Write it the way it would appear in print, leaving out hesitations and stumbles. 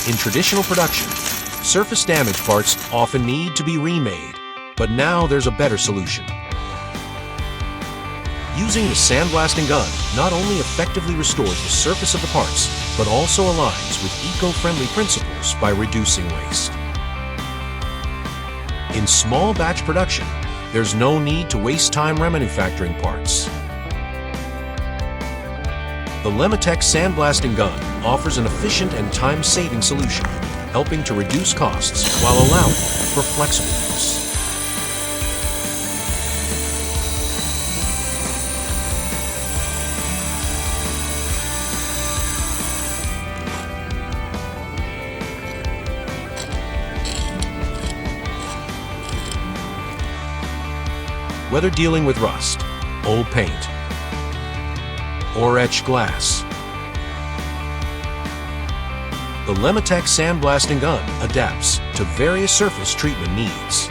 In traditional production, surface damage parts often need to be remade, but now there's a better solution. Using the sandblasting gun not only effectively restores the surface of the parts, but also aligns with eco-friendly principles by reducing waste. In small batch production, there's no need to waste time remanufacturing parts. The LEMATEC sandblasting gun offers an efficient and time-saving solution, helping to reduce costs while allowing for flexible use. Whether dealing with rust, old paint, or etched glass, the LEMATEC sandblasting gun adapts to various surface treatment needs.